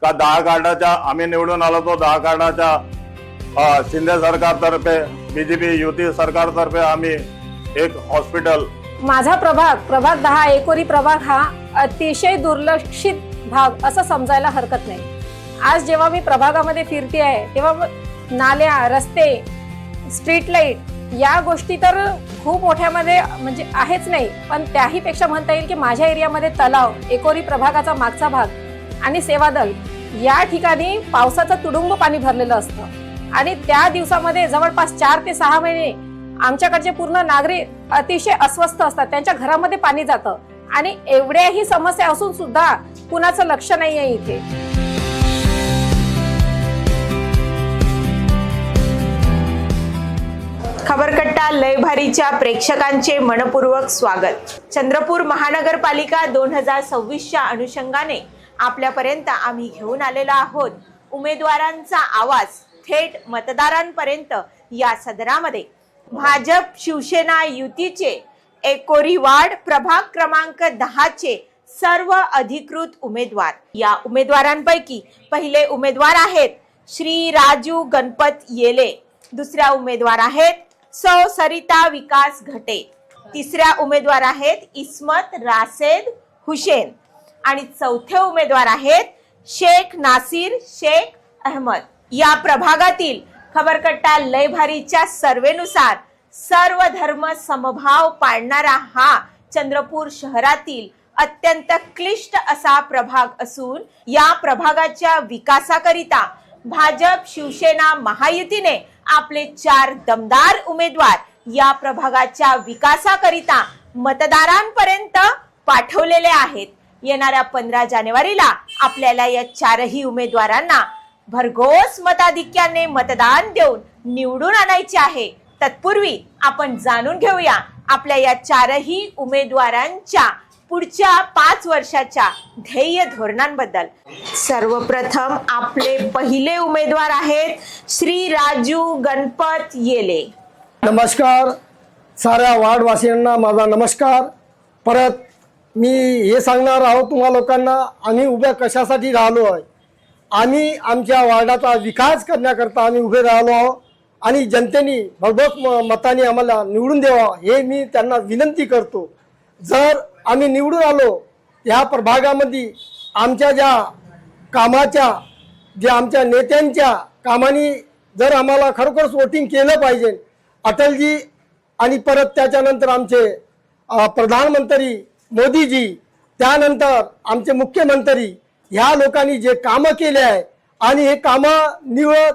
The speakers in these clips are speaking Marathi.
का 10 कार्डाच्या आम्ही निवडून आलो तो 10 कार्डाच्या शिंदे सरकारतर्फे बीजेपी युती सरकारतर्फे आम्ही एक हॉस्पिटल माझा प्रभाग 10 एकोरी प्रभाग हा अतिशय दुर्लक्षित भाग असं समजायला हरकत नाही। आज जेव्हा मी प्रभागामध्ये फिरते आहे तेव्हा नाल्या, रस्ते, स्ट्रीट लाईट या गोष्टी तर खूप मोठ्यामध्ये म्हणजे आहेच नाही, पण त्याही पेक्षा म्हणता येईल की माझ्या एरियामध्ये तलाव, एकोरी प्रभागाचा मागचा भाग आणि सेवा दल या ठिकाणी पावसाचं तुडुंब पाणी भरलेलं असतं आणि त्या दिवसामध्ये जवळपास 4 ते 6 महिने आमच्याकडचे पूर्ण नागरिक अतिशय अस्वस्थ असतात, त्यांच्या घरामध्ये पाणी जातं आणि एवढ्याही समस्या असून सुद्धा कुणाचं लक्ष नाहीये इथे। खबरकट्टा लय भारीच्या प्रेक्षकांचे मनपूर्वक स्वागत। चंद्रपूर महानगरपालिका 2026च्या अनुषंगाने आपल्यापर्यंत आम्ही घेऊन आलेलो आहोत उमेदवारांचा आवाज थेट मतदारांपर्यंत। या सदरामध्ये भाजप शिवसेना युतीचे एकोरी वार्ड प्रभाग क्रमांक 10 चे सर्व अधिकृत उमेदवार। या उमेदवारांपैकी पहिले उमेदवार आहेत श्री राजू गणपत येले, दुसऱ्या उमेदवार आहेत सौ सरिता विकास घटे, तिसऱ्या उमेदवार आहेत इस्मत रासेद हुसेन आणि चौथे उमेदवार आहेत शेख नासिर शेख अहमद। या प्रभागातील खबरकट्टा लय भारीच्या सर्वेनुसार सर्व धर्म समभाव पाळणारा हा चंद्रपूर शहरातील अत्यंत क्लिष्ट असा प्रभाग असून या प्रभागाच्या विकासाकरिता भाजप शिवसेना महायुतीने आपले 4 दमदार उमेदवार या प्रभागाच्या विकासाकरिता मतदारांपर्यंत पाठवलेले आहेत। येणाऱ्या 15 जानेवारीला आपल्याला या 4ही उमेदवारांना भरघोस मताधिक्याने मतदान देऊन निवडून आणायचे आहे। तत्पूर्वी आपण जाणून घेऊया आपल्या या 4ही उमेदवारांच्या पुढच्या 5 वर्षाच्या ध्येय धोरणांबद्दल। सर्वप्रथम आपले पहिले उमेदवार आहेत श्री राजू गणपत येले। नमस्कार साऱ्या वार्डवासियांना माझा नमस्कार। परत मी हे सांगणार आहोत तुम्हा लोकांना आम्ही उभ्या कशासाठी राहिलो आहे। आम्ही आमच्या वार्डाचा विकास करण्याकरता आम्ही उभे राहिलो आहोत आणि जनतेने भरघोस मताने आम्हाला निवडून द्यावा हे मी त्यांना विनंती करतो। जर आम्ही निवडून आलो या प्रभागामध्ये आमच्या ज्या कामाच्या ज्या आमच्या नेत्यांच्या कामाने जर आम्हाला खरोखरच वोटिंग केलं पाहिजे, अटलजी आणि परत त्याच्यानंतर आमचे प्रधानमंत्री मोदीजी, त्यानंतर आमचे मुख्यमंत्री ह्या लोकांनी जे कामं केले आहे आणि हे कामं निवड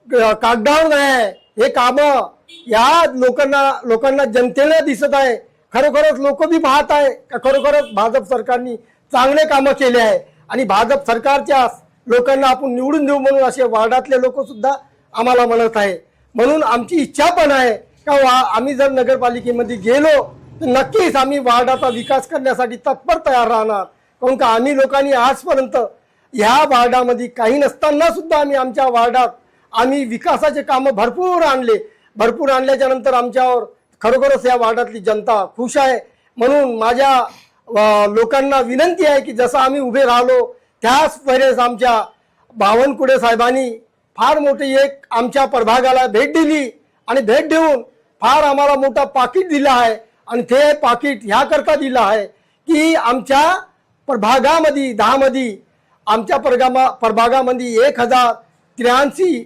कागदावर नाही आहे, हे कामं या लोकांना जनतेला दिसत आहे। खरोखरच लोक बी पाहत आहे का खरोखरच भाजप सरकारने चांगले कामं केले आहे आणि भाजप सरकारच्या लोकांना आपण निवडून देऊ म्हणून असे वार्डातले लोक सुद्धा आम्हाला म्हणत आहे। म्हणून आमची इच्छा पण आहे का आम्ही जर नगरपालिकेमध्ये गेलो तर नक्कीच आम्ही वार्डाचा विकास करण्यासाठी तत्पर तयार राहणार, कारण का आम्ही लोकांनी आजपर्यंत ह्या वार्डामध्ये काही नसताना सुद्धा आम्ही आमच्या वार्डात आम्ही विकासाचे कामं भरपूर आणल्याच्या नंतर आमच्यावर खरोखरच या वार्डातली जनता खुश आहे। म्हणून माझ्या लोकांना विनंती आहे की जसं आम्ही उभे राहिलो त्याच वेळेस आमच्या बावनकुळे साहेबांनी फार मोठी एक आमच्या प्रभागाला भेट दिली आणि भेट देऊन फार आम्हाला मोठा पाकिट दिला आहे आणि ते पाकिट ह्याकरता दिलं आहे की आमच्या प्रभागामध्ये 10 मध्ये आमच्या प्रभागामध्ये 1083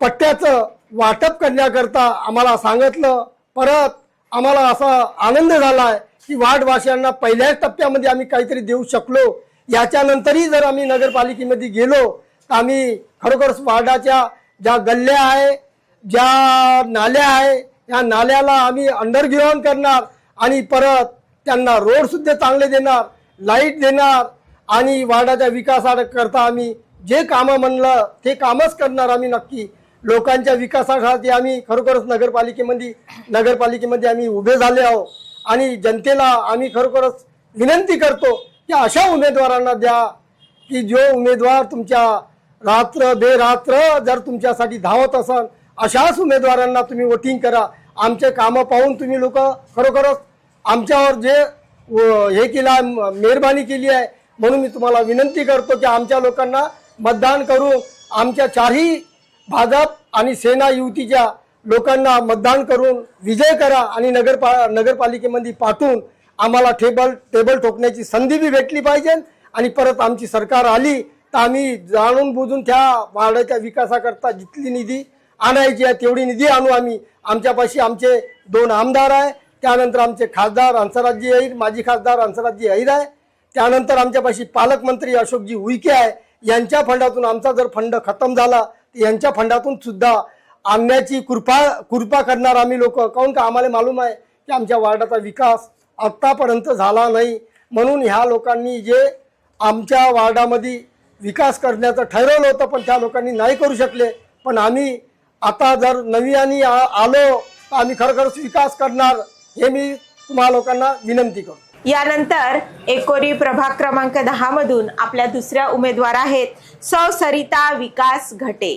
पट्ट्याचं वाटप करण्याकरता आम्हाला सांगितलं। परत आम्हाला असा आनंद झाला आहे की वार्डवासियांना पहिल्याच टप्प्यामध्ये आम्ही काहीतरी देऊ शकलो। याच्यानंतरही जर आम्ही नगरपालिकेमध्ये गेलो तर आम्ही खरोखरच वार्डाच्या ज्या गल्ल्या आहे, ज्या नाल्या आहे, या नाल्याला आम्ही अंडरग्राउंड करणार आणि परत त्यांना रोड सुद्धा चांगले देणार, लाईट देणार आणि वार्डाच्या विकासाकरता आम्ही जे कामं म्हणलं ते कामच करणार। आम्ही नक्की लोकांच्या विकासासाठी आम्ही खरोखरच नगरपालिकेमध्ये आम्ही उभे झाले आहोत आणि जनतेला आम्ही खरोखरच विनंती करतो की अशा उमेदवारांना द्या की जो उमेदवार तुमच्या रात्र बेरात्र जर तुमच्यासाठी धावत असाल अशाच उमेदवारांना तुम्ही वोटिंग करा। आमचे कामं पाहून तुम्ही लोक खरोखरच आमच्यावर जे हे केला मेहरबानी केली आहे म्हणून मी तुम्हाला विनंती करतो की आमच्या लोकांना मतदान करून आमच्या चारही भाजप आणि सेना युतीच्या लोकांना मतदान करून विजय करा आणि नगरपालिकेमध्ये पाठवून आम्हाला टेबल ठोकण्याची संधी बी भेटली पाहिजे आणि परत आमची सरकार आली तर आम्ही जाणून बुजून त्या वार्डाच्या विकासाकरता जितली निधी आणायची आहे तेवढी निधी आणू आम्ही. आमच्यापाशी आमचे 2 आमदार आहे, त्यानंतर आमचे खासदार हंसराजजी अहिर, माजी खासदार हंसराजजी अहिर आहे, त्यानंतर आमच्यापाशी पालकमंत्री अशोकजी उईके आहे. यांच्या फंडातून आमचा जर फंड खतम झाला तर यांच्या फंडातून सुद्धा आणण्याची कृपा करणार आम्ही लोक. काऊन का आम्हाला मालूम आहे की आमच्या वार्डाचा विकास आत्तापर्यंत झाला नाही. म्हणून ह्या लोकांनी जे आमच्या वार्डामध्ये विकास करण्याचं ठरवलं होतं पण त्या लोकांनी नाही करू शकले. पण आम्ही आता जर नव्याने आलो तर आम्ही खरोखरच विकास करणार हे मी तुम्हा लोकांना विनंती करतो. यानंतर एकोरी प्रभाग क्रमांक 10 मधून आपल्या दुसऱ्या उमेदवार आहेत सौ सरिता विकास घटे.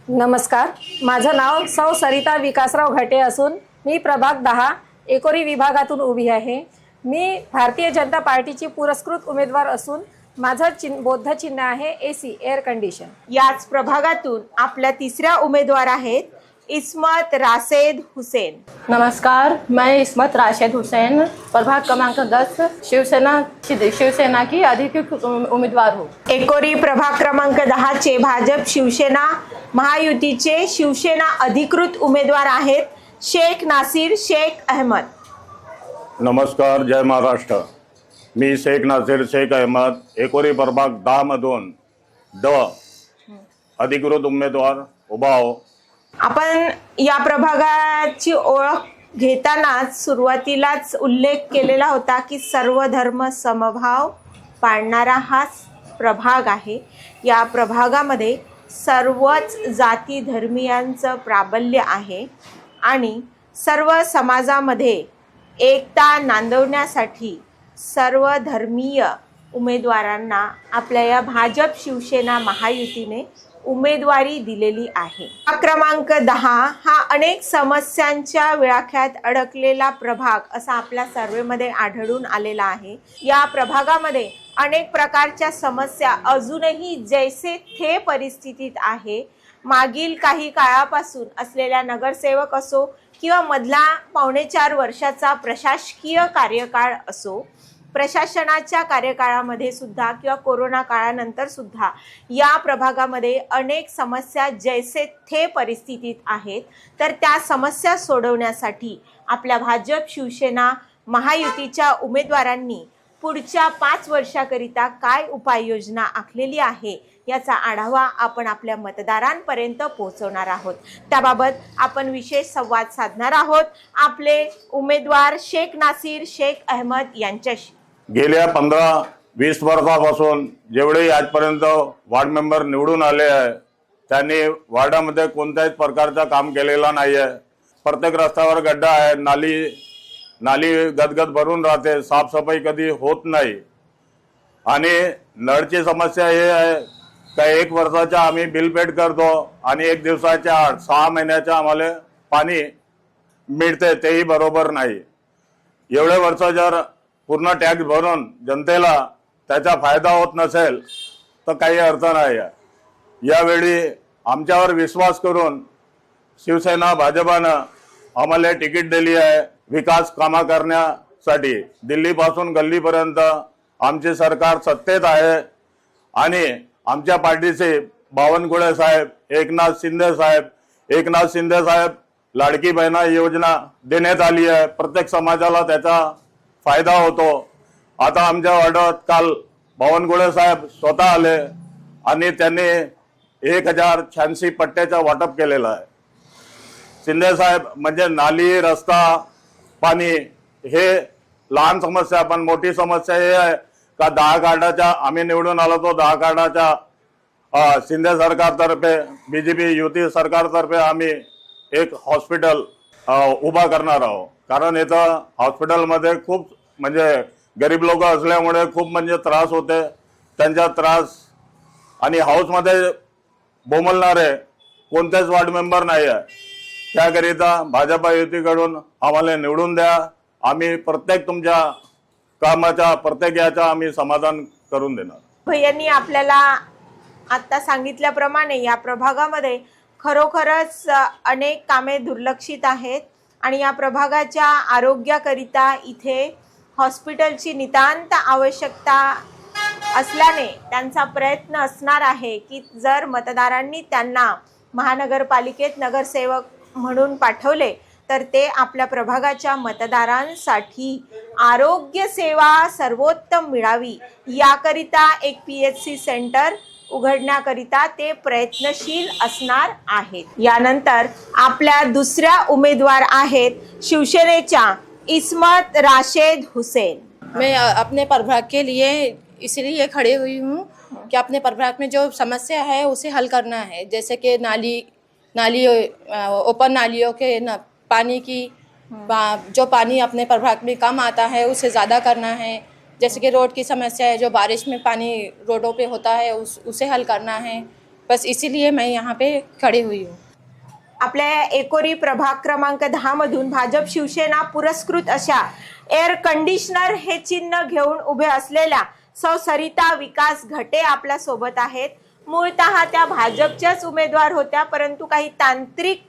नमस्कार, माझं नाव सौ सरिता विकासराव घटे असून मी प्रभाग 10 एकोरी विभागातून उभी आहे. मी भारतीय जनता पार्टीची पुरस्कृत उमेदवार असून माझं बौद्ध चिन्ह आहे AC एअर कंडिशन. याच प्रभागातून आपल्या तिसऱ्या उमेदवार आहेत इस्मत राशेद हुसैन. नमस्कार, मैं इस्मत राशिद हुसैन प्रभाग क्रमांक 10 शिवसेना की अधिकृत उम्मीदवार हूँ. एकोरी प्रभाग क्रमांक 10 चे भाजप शिवसेना महायुतीचे शिवसेना अधिकृत उमेदवार आहेत शेख नासिर शेख अहमद. नमस्कार, जय महाराष्ट्र. मी शेख नासिर शेख अहमद एकोरी प्रभाग 10 मधून अधिकृत उमेदवार उभा आहो. आपण या प्रभागाची ओळख घेतानाच सुरुवातीलाच उल्लेख केलेला होता की सर्व धर्म समभाव पाळणारा हा प्रभाग आहे. या प्रभागामध्ये सर्वच जाती धर्मीयांचं प्राबल्य आहे आणि सर्व समाजामध्ये एकता नांदवण्यासाठी सर्व धर्मीय उमेदवारांना आपल्या या भाजप शिवसेना महायुतीने उमेदवारी दिलेली आहे. क्रमांक 10 हा अनेक समस्यांच्या विळख्यात अडकलेला प्रभाग असा आपल्या सर्वेमध्ये आढळून आलेला आहे. या प्रभागामध्ये अनेक प्रकारच्या समस्या अजूनही जैसे थे परिस्थितीत आहे. मागील काही काळापासून असलेल्या नगरसेवक असो किंवा मधला 4.5 वर्षाचा प्रशासकीय कार्यकाळ असो, प्रशासनाच्या कार्यकाळामध्ये सुद्धा किंवा कोरोना काळानंतर सुद्धा या प्रभागामध्ये अनेक समस्या जैसे थे परिस्थितीत आहेत. तर त्या समस्या सोडवण्यासाठी आपल्या भाजप शिवसेना महायुतीच्या उमेदवारांनी पुढच्या 5 वर्षाकरिता काय उपाययोजना आखलेली आहे याचा आढावा आपण आपल्या मतदारांपर्यंत पोहोचवणार आहोत. त्याबाबत आपण विशेष संवाद साधणार आहोत आपले उमेदवार शेख नासिर शेख अहमद यांच्याशी. गेल्या 15-20 वर्षापासून जेवढे आजपर्यंत वार्ड मेंबर निवडून आले आहे त्यांनी वार्डामध्ये कोणत्याच प्रकारचं काम केलेलं नाही आहे. प्रत्येक रस्त्यावर गड्डा आहे, नाली गदगद भरून राहते, साफसफाई कधी होत नाही. आणि नळची समस्या हे आहे का 1 वर्षाच्या आम्ही बिल पेड करतो आणि 1 दिवसाच्या 6 महिन्याच्या आम्हाला पाणी मिळते तेही बरोबर नाही. एवढे वर्ष जर पूर्ण टॅक्स भरून जनतेला त्याचा फायदा होत नसेल तर काही अर्थ नाही आहे. यावेळी आमच्यावर विश्वास करून शिवसेना भाजपानं आम्हाला तिकीट दिली आहे विकास कामा करण्यासाठी. दिल्लीपासून गल्लीपर्यंत आमचे सरकार सत्तेत आहे आणि आमच्या पार्टीचे बावनकुळे साहेब, एकनाथ शिंदे साहेब लाडकी बहिणा योजना देण्यात आली आहे. प्रत्येक समाजाला त्याचा फायदा होतो. आता आमच्या वार्डात काल बावनकुळे साहेब स्वतः आले आणि त्यांनी 1086 पट्ट्याचा वाटप केलेला आहे. शिंदे साहेब म्हणजे नाली, रस्ता, पाणी हे लहान समस्या, पण मोठी समस्या हे आहे का 10 कार्डाच्या आम्ही निवडून आलो तो 10 कार्डाच्या शिंदे सरकारतर्फे BJP युती सरकारतर्फे आम्ही एक हॉस्पिटल उभा करणार आहोत. कारण इथं हॉस्पिटलमध्ये खूप म्हणजे गरीब लोक असल्यामुळे खूप म्हणजे त्रास होते. त्यांचा त्रास आणि हाऊसमध्ये बोंबलणारे कोणतेच वार्ड मेंबर नाही आहे. त्याकरिता भाजपा युतीकडून आम्हाला निवडून द्या. आम्ही प्रत्येक तुमच्या कामाचा प्रत्येक याचा आम्ही समाधान करून देणार. भैयांनी आपल्याला आता सांगितल्याप्रमाणे या प्रभागामध्ये खरोखरच अनेक कामे दुर्लक्षित आहेत आणि या प्रभागाच्या आरोग्याकरिता इथे हॉस्पिटलची नितांत आवश्यकता असल्याने त्यांचा प्रयत्न असणार आहे की जर मतदारांनी त्यांना महानगरपालिकेत नगरसेवक म्हणून पाठवले तर ते आपल्या प्रभागाच्या मतदारांसाठी आरोग्य सेवा सर्वोत्तम मिळावी याकरिता एक PHC सेंटर उघडण्याकरिता ते प्रयत्नशील असणार आहेत. यानंतर आपल्या दुसऱ्या उमेदवार आहेत शिवसेनेच्या इस्मत राशेद हुसैन. मैं अपने प्रभाग के लिए इसलिए खड़ी हुई हूँ कि अपने प्रभाग में जो समस्या है उसे हल करना है, जैसे कि नाली ओपन नालियों के पानी की जो पानी अपने प्रभाग में कम आता है उसे ज़्यादा करना है, जैसे कि रोड की समस्या है, जो बारिश में पानी रोडों पे होता है उसे हल करना है. बस इसीलिए मैं यहाँ पे खड़ी हुई हूँ. आपल्या एकोरी प्रभाग क्रमांक 10 मधून भाजप शिवसेना पुरस्कृत अशा एअर कंडिशनर हे चिन्ह घेऊन उभे असलेल्या सौ सरिता विकास घटे आपल्या सोबत आहेत. मूळतः त्या भाजपच्याच उमेदवार होत्या, परंतु काही तांत्रिक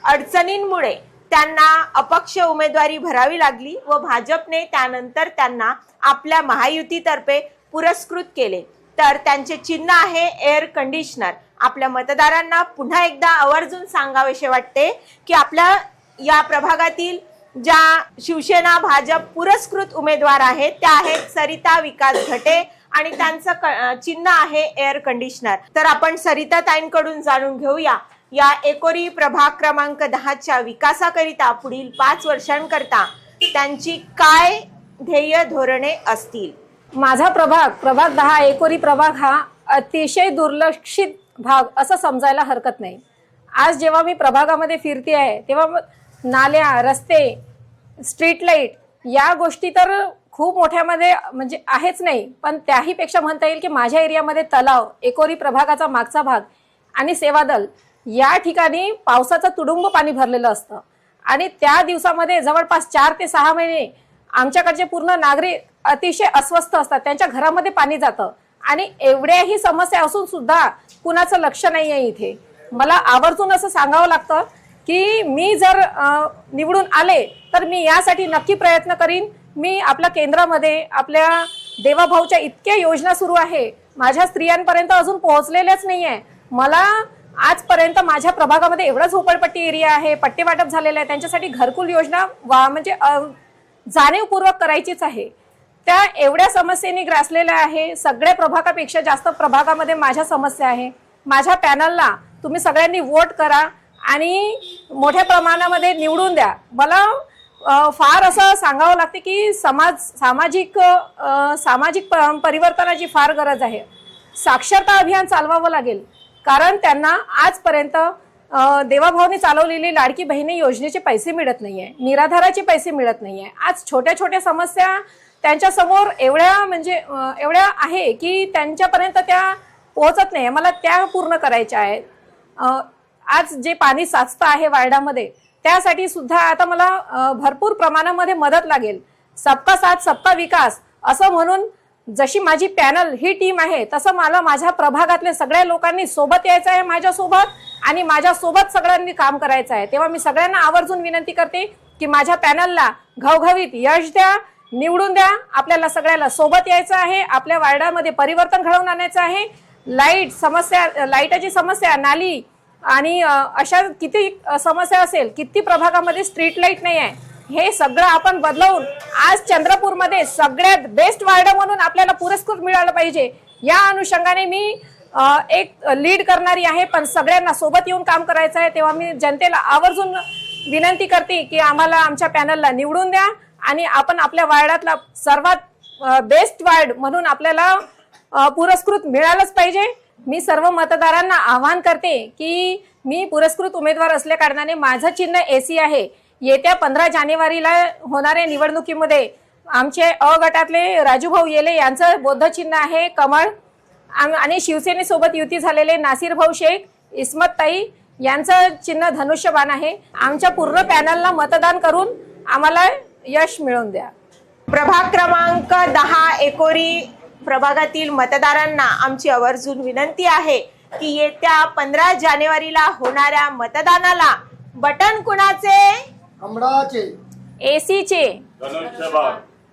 अडचणींमुळे त्यांना अपक्ष उमेदवारी भरावी लागली व भाजपने त्यानंतर त्यांना आपल्या महायुतीतर्फे पुरस्कृत केले. तर त्यांचे चिन्ह आहे एअर कंडिशनर. आपल्या मतदारांना पुन्हा एकदा आवर्जून सांगावेसे वाटते की आपल्या या प्रभागातील ज्या शिवसेना भाजप पुरस्कृत उमेदवार आहेत त्या आहेत सरिता विकास घटे आणि त्यांचं चिन्ह आहे एअर कंडिशनर. तर आपण सरिता ताईंकडून जाणून घेऊया या एकोरी प्रभाग क्रमांक 10च्या विकासाकरिता पुढील 5 वर्षांकरता त्यांची काय ध्येय धोरणे असतील. माझा प्रभाग 10 एकोरी प्रभाग हा अतिशय दुर्लक्षित भाग असं समजायला हरकत नाही. आज जेव्हा मी प्रभागामध्ये फिरते आहे तेव्हा नाल्या, रस्ते, स्ट्रीट लाईट या गोष्टी तर खूप मोठ्यामध्ये म्हणजे आहेच नाही, पण त्याही पेक्षा म्हणता येईल की माझ्या एरियामध्ये तलाव, एकोरी प्रभागाचा मागचा भाग आणि सेवादल या ठिकाणी पावसाचं तुडुंब पाणी भरलेलं असतं आणि त्या दिवसामध्ये जवळपास 4 ते 6 महिने आमच्याकडचे पूर्ण नागरिक अतिशय अस्वस्थ असतात. त्यांच्या घरामध्ये पाणी जातं आणि एवढ्याही समस्या असून सुद्धा कुणाचं लक्ष नाही आहे इथे. मला आवर्जून असं सांगावं लागतं की मी जर निवडून आले तर मी यासाठी नक्की प्रयत्न करीन. मी आपल्या केंद्रामध्ये आपल्या देवाभाऊच्या इतक्या योजना सुरू आहे, माझ्या स्त्रियांपर्यंत अजून पोहोचलेल्याच नाही आहे. मला आजपर्यंत माझ्या प्रभागामध्ये एवढा झोपडपट्टी एरिया आहे, पट्टे वाटप झालेलं आहे, त्यांच्यासाठी घरकुल योजना म्हणजे जाणीवपूर्वक करायचीच आहे. त्या एवढ्या समस्येने ग्रासलेल्या आहे. सगळ्या प्रभागापेक्षा जास्त प्रभागामध्ये माझ्या समस्या आहे. माझ्या पॅनलला तुम्ही सगळ्यांनी वोट करा आणि मोठ्या प्रमाणामध्ये निवडून द्या. मला फार असं सांगावं लागते की सामाजिक परिवर्तनाची फार गरज आहे. साक्षरता अभियान चालवावं लागेल, कारण त्यांना आजपर्यंत देवाभाऊने चालवलेली लाडकी बहिणी योजनेचे पैसे मिळत नाहीये, निराधाराचे पैसे मिळत नाहीये. आज छोट्या छोट्या समस्या त्यांच्या समोर एवढ्या आहे की त्यांच्यापर्यंत त्या पोहोचत नाही. मला त्या पूर्ण करायच्या आहेत. आज जे पाणी साचतं आहे वार्डामध्ये त्यासाठी सुद्धा आता मला भरपूर प्रमाणामध्ये मदत लागेल. सबका साथ सबका विकास असं म्हणून जशी माझी पॅनल ही टीम आहे तसं मला माझ्या प्रभागातल्या सगळ्या लोकांनी सोबत यायचं आहे माझ्यासोबत आणि माझ्यासोबत सगळ्यांनी काम करायचं आहे. तेव्हा मी सगळ्यांना आवर्जून विनंती करते की माझ्या पॅनलला घवघवीत यश द्या, निवडून द्या. आपल्याला सगळ्याला सोबत यायचं आहे, आपल्या वार्डामध्ये परिवर्तन घडवून आणायचं आहे. लाईटाची समस्या, नाली आणि अशा किती समस्या असेल, किती प्रभागामध्ये स्ट्रीट लाईट नाही आहे, हे सगळं आपण बदलवून आज चंद्रपूरमध्ये सगळ्यात बेस्ट वार्ड म्हणून आपल्याला पुरस्कृत मिळालं पाहिजे. या अनुषंगाने मी एक लीड करणारी आहे, पण सगळ्यांना सोबत येऊन काम करायचं आहे. तेव्हा मी जनतेला आवर्जून विनंती करते की आम्हाला आमच्या पॅनलला निवडून द्या आणि आपण आपल्या वार्डातला सर्वात बेस्ट वार्ड म्हणून आपल्याला पुरस्कृत मिळालंच पाहिजे. मी सर्व मतदारांना आवाहन करते की मी पुरस्कृत उमेदवार असल्या कारणाने माझं चिन्ह AC आहे. येत्या 15 जानेवारीला होणाऱ्या निवडणुकीमध्ये आमचे अ गटातले राजूभाऊ येले यांचं बौद्ध चिन्ह आहे कमळ आणि शिवसेनेसोबत युती झालेले नासिर भाऊ शेख, इस्मत ताई यांचं चिन्ह धनुष्यबाण आहे. आमच्या पूर्ण पॅनलला मतदान करून आम्हाला यश मिळवून द्या. प्रभाग क्रमांक 10 एकोरी प्रभागातील मतदारांना आमची आवर्जून विनंती आहे की येत्या 15 जानेवारीला होणाऱ्या मतदानाला बटन कुणाचे? कमळाचे एसीचे धनुष्यबाण